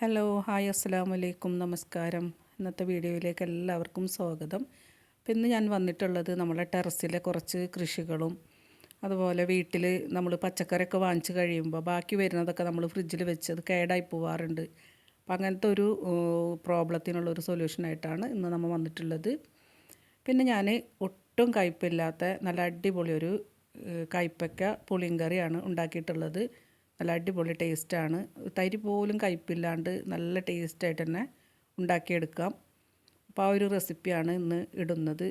Hello hi അസ്സലാമു അലൈക്കും നമസ്കാരം. ഇന്നത്തെ വീഡിയോയിലേക്ക് എല്ലാവർക്കും സ്വാഗതം. അപ്പോൾ ഇന്ന് ഞാൻ വന്നിട്ടുള്ളത് നമ്മുടെ ടെറസിലെ കുറച്ച് കൃഷികളും അതുപോലെ വീട്ടിൽ നമ്മൾ പച്ചക്കറിയൊക്കെ വാങ്ങിച്ച് കഴിയുമ്പോൾ ബാക്കി വരുന്നതൊക്കെ നമ്മൾ ഫ്രിഡ്ജിൽ വെച്ച് അത് കേടായി പോവാറുണ്ട്. അപ്പോൾ അങ്ങനത്തെ ഒരു പ്രോബ്ലത്തിനുള്ളൊരു സൊല്യൂഷനായിട്ടാണ് ഇന്ന് നമ്മൾ വന്നിട്ടുള്ളത്. പിന്നെ ഞാൻ ഒട്ടും കയ്പില്ലാത്ത നല്ല അടിപൊളി ഒരു കയ്പ്പയ്ക്ക പുളിങ്കറിയാണ് ഉണ്ടാക്കിയിട്ടുള്ളത്. നല്ല അടിപൊളി ടേസ്റ്റാണ്. തരി പോലും കയ്പില്ലാണ്ട് നല്ല ടേസ്റ്റായിട്ട് തന്നെ ഉണ്ടാക്കിയെടുക്കാം. അപ്പോൾ ആ ഒരു റെസിപ്പിയാണ് ഇന്ന് ഇടുന്നത്.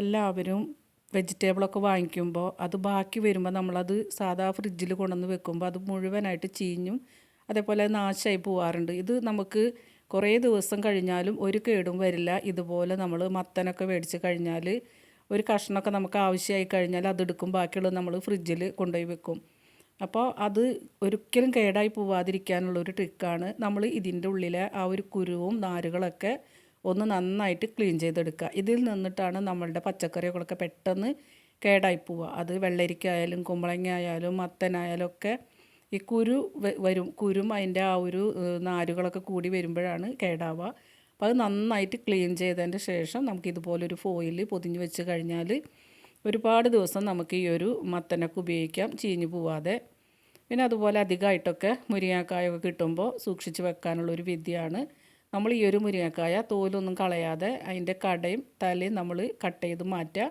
എല്ലാവരും വെജിറ്റബിളൊക്കെ വാങ്ങിക്കുമ്പോൾ അത് ബാക്കി വരുമ്പോൾ നമ്മളത് സാധാ ഫ്രിഡ്ജിൽ കൊണ്ടുവന്ന് വെക്കുമ്പോൾ അത് മുഴുവനായിട്ട് ചീഞ്ഞും അതേപോലെ നാശമായി പോവാറുണ്ട്. ഇത് നമുക്ക് കുറേ ദിവസം കഴിഞ്ഞാലും ഒരു കേടും വരില്ല. ഇതുപോലെ നമ്മൾ മത്തനൊക്കെ മേടിച്ച് കഴിഞ്ഞാൽ ഒരു കഷ്ണമൊക്കെ നമുക്ക് ആവശ്യമായി കഴിഞ്ഞാൽ അതെടുക്കും, ബാക്കിയുള്ളത് നമ്മൾ ഫ്രിഡ്ജിൽ കൊണ്ടുപോയി വെക്കും. അപ്പോൾ അത് ഒരിക്കലും കേടായി പോവാതിരിക്കാനുള്ളൊരു ട്രിക്കാണ് നമ്മൾ ഇതിൻ്റെ ഉള്ളിലെ ആ ഒരു കുരുവും നാരുകളൊക്കെ ഒന്ന് നന്നായിട്ട് ക്ലീൻ ചെയ്തെടുക്കുക. ഇതിൽ നിന്നിട്ടാണ് നമ്മളുടെ പച്ചക്കറികളൊക്കെ പെട്ടെന്ന് കേടായി പോവുക. അത് വെള്ളരിക്കായാലും കുമ്പളങ്ങ ആയാലും മത്തനായാലും ഒക്കെ ഈ കുരു വരും. കുരും അതിൻ്റെ ആ ഒരു നാരുകളൊക്കെ കൂടി വരുമ്പോഴാണ് കേടാവുക. അപ്പോൾ അത് നന്നായിട്ട് ക്ലീൻ ചെയ്തതിൻ്റെ ശേഷം നമുക്ക് ഇതുപോലൊരു ഫോയിൽ പൊതിഞ്ഞ് വെച്ച് കഴിഞ്ഞാൽ ഒരുപാട് ദിവസം നമുക്ക് ഈ ഒരു മത്തനൊക്കെ ഉപയോഗിക്കാം, ചീഞ്ഞു പോവാതെ. പിന്നെ അതുപോലെ അധികമായിട്ടൊക്കെ മുരിങ്ങക്കായൊക്കെ കിട്ടുമ്പോൾ സൂക്ഷിച്ച് വെക്കാനുള്ളൊരു വിദ്യയാണ്. നമ്മൾ ഈ ഒരു മുരിങ്ങക്കായ തോലൊന്നും കളയാതെ അതിൻ്റെ കടയും തലയും നമ്മൾ കട്ട് ചെയ്ത് മാറ്റുക.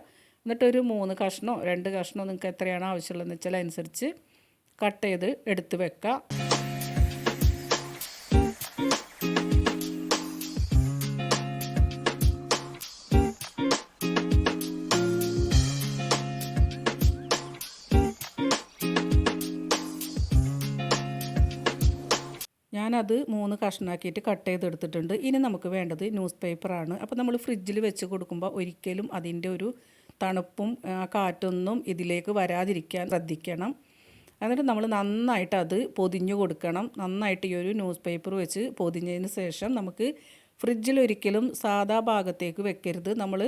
എന്നിട്ടൊരു 3 കഷ്ണമോ 2 കഷ്ണമോ നിങ്ങൾക്ക് എത്രയാണ് ആവശ്യമുള്ളതെന്ന് വെച്ചാൽ അനുസരിച്ച് കട്ട് ചെയ്ത് എടുത്ത് വെക്കുക. ഞാനത് 3 കഷ്ണമാക്കിയിട്ട് കട്ട് ചെയ്തെടുത്തിട്ടുണ്ട്. ഇനി നമുക്ക് വേണ്ടത് ന്യൂസ് പേപ്പറാണ്. അപ്പോൾ നമ്മൾ ഫ്രിഡ്ജിൽ വെച്ച് കൊടുക്കുമ്പോൾ ഒരിക്കലും അതിൻ്റെ ഒരു തണുപ്പും കാറ്റൊന്നും ഇതിലേക്ക് വരാതിരിക്കാൻ ശ്രദ്ധിക്കണം. എന്നിട്ട് നമ്മൾ നന്നായിട്ട് അത് പൊതിഞ്ഞു കൊടുക്കണം. നന്നായിട്ട് ഈ ഒരു ന്യൂസ് പേപ്പർ വെച്ച് പൊതിഞ്ഞതിന് ശേഷം നമുക്ക് ഫ്രിഡ്ജിൽ ഒരിക്കലും സാധാ ഭാഗത്തേക്ക് വെക്കരുത്. നമ്മൾ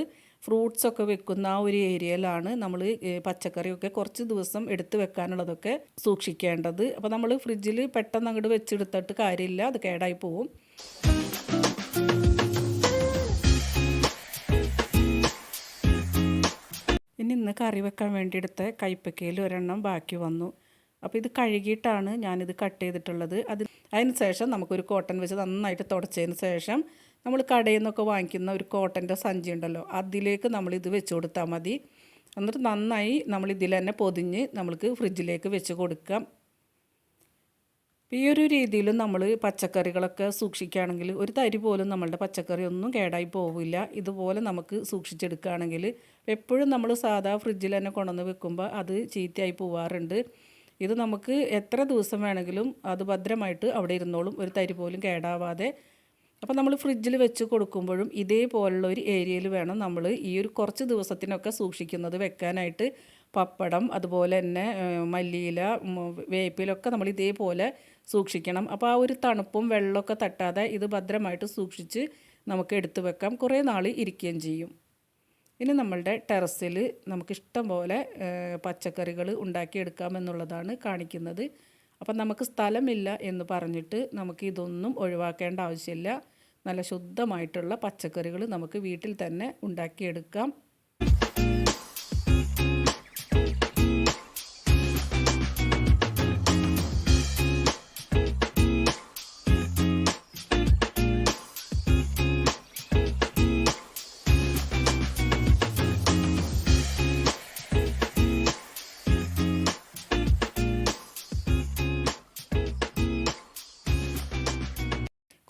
ഫ്രൂട്ട്സൊക്കെ വെക്കുന്ന ആ ഒരു ഏരിയയിലാണ് നമ്മൾ പച്ചക്കറിയൊക്കെ കുറച്ച് ദിവസം എടുത്ത് വെക്കാനുള്ളതൊക്കെ സൂക്ഷിക്കേണ്ടത്. അപ്പോൾ നമ്മൾ ഫ്രിഡ്ജിൽ പെട്ടെന്ന് അങ്ങോട്ട് വെച്ചെടുത്തിട്ട് കാര്യമില്ല, അത് കേടായി പോവും. ഇന്ന് കറി വെക്കാൻ വേണ്ടി എടുത്ത കയ്പ്പയ്ക്കയിൽ ഒരെണ്ണം ബാക്കി വന്നു. അപ്പോൾ ഇത് കഴുകിയിട്ടാണ് ഞാനിത് കട്ട് ചെയ്തിട്ടുള്ളത്. അതിന് ശേഷം നമുക്കൊരു കോട്ടൺ വെച്ച് നന്നായിട്ട് തുടച്ചതിന് ശേഷം നമ്മൾ കടയിൽ നിന്നൊക്കെ വാങ്ങിക്കുന്ന ഒരു കോട്ടൻ്റെ സഞ്ചി ഉണ്ടല്ലോ, അതിലേക്ക് നമ്മളിത് വെച്ച് കൊടുത്താൽ മതി. എന്നിട്ട് നന്നായി നമ്മളിതിൽ തന്നെ പൊതിഞ്ഞ് നമ്മൾക്ക് ഫ്രിഡ്ജിലേക്ക് വെച്ച് കൊടുക്കാം. ഈ ഒരു രീതിയിലും നമ്മൾ പച്ചക്കറികളൊക്കെ സൂക്ഷിക്കുകയാണെങ്കിൽ ഒരു തരി പോലും നമ്മളുടെ പച്ചക്കറി ഒന്നും കേടായി പോവില്ല. ഇതുപോലെ നമുക്ക് സൂക്ഷിച്ചെടുക്കുകയാണെങ്കിൽ എപ്പോഴും നമ്മൾ സാധാ ഫ്രിഡ്ജിൽ തന്നെ കൊണ്ടുവന്ന് വെക്കുമ്പോൾ അത് ചീത്തയായി പോവാറുണ്ട്. ഇത് നമുക്ക് എത്ര ദിവസം വേണമെങ്കിലും അത് ഭദ്രമായിട്ട് അവിടെ ഇരുന്നോളും, ഒരു തരി പോലും കേടാവാതെ. അപ്പോൾ നമ്മൾ ഫ്രിഡ്ജിൽ വെച്ച് കൊടുക്കുമ്പോഴും ഇതേപോലുള്ള ഒരു ഏരിയയിൽ വേണം നമ്മൾ ഈ ഒരു കുറച്ച് ദിവസത്തിനൊക്കെ സൂക്ഷിക്കുന്നത് വെക്കാനായിട്ട്. പപ്പടം അതുപോലെ തന്നെ മല്ലിയില വേപ്പിലൊക്കെ നമ്മൾ ഇതേപോലെ സൂക്ഷിക്കണം. അപ്പോൾ ആ ഒരു തണുപ്പും വെള്ളമൊക്കെ തട്ടാതെ ഇത് ഭദ്രമായിട്ട് സൂക്ഷിച്ച് നമുക്ക് എടുത്തു വെക്കാം, കുറേ നാൾ ഇരിക്കുകയും ചെയ്യും. ഇനി നമ്മളുടെ ടെറസിൽ നമുക്കിഷ്ടം പോലെ പച്ചക്കറികൾ ഉണ്ടാക്കിയെടുക്കാമെന്നുള്ളതാണ് കാണിക്കുന്നത്. അപ്പം നമുക്ക് സ്ഥലമില്ല എന്ന് പറഞ്ഞിട്ട് നമുക്ക് ഇതൊന്നും ഒഴിവാക്കേണ്ട ആവശ്യമില്ല. നല്ല ശുദ്ധമായിട്ടുള്ള പച്ചക്കറികൾ നമുക്ക് വീട്ടിൽ തന്നെ ഉണ്ടാക്കിയെടുക്കാം.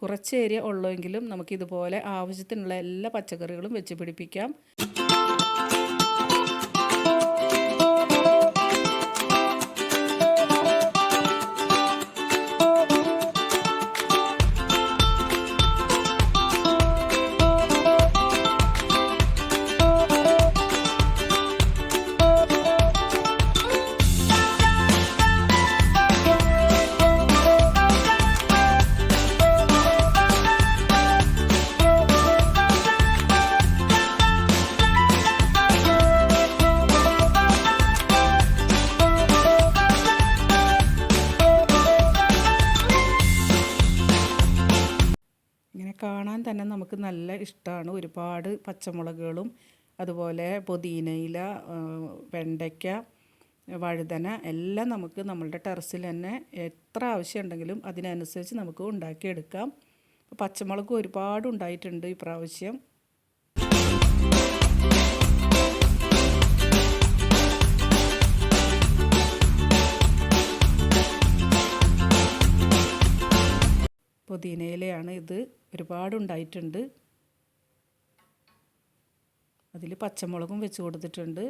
കുറച്ച് ഏരിയ ഉള്ളെങ്കിലും നമുക്കിതുപോലെ ആവശ്യത്തിനുള്ള എല്ലാ പച്ചക്കറികളും വെച്ച് പിടിപ്പിക്കാം. കാണാൻ തന്നെ നമുക്ക് നല്ല ഇഷ്ടമാണ്. ഒരുപാട് പച്ചമുളകുകളും അതുപോലെ പുതിനയില, വെണ്ടയ്ക്ക, വഴുതന എല്ലാം നമുക്ക് നമ്മളുടെ ടെറസിൽ തന്നെ എത്ര ആവശ്യമുണ്ടെങ്കിലും അതിനനുസരിച്ച് നമുക്ക് ഉണ്ടാക്കിയെടുക്കാം. പച്ചമുളക് ഒരുപാട് ഉണ്ടായിട്ടുണ്ട് ഈ പ്രാവശ്യം. പുതിനയിലയാണ് ഇത്, ഒരുപാടുണ്ടായിട്ടുണ്ട്. അതിൽ പച്ചമുളകും വെച്ച് കൊടുത്തിട്ടുണ്ട്.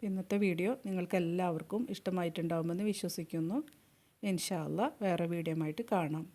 ഇന്നത്തെ വീഡിയോ നിങ്ങൾക്ക് എല്ലാവർക്കും ഇഷ്ടമായിട്ടുണ്ടാവുമെന്ന് വിശ്വസിക്കുന്നു. ഇൻഷാ അല്ലാഹ് വേറെ വീഡിയോ ആയിട്ട് കാണാം.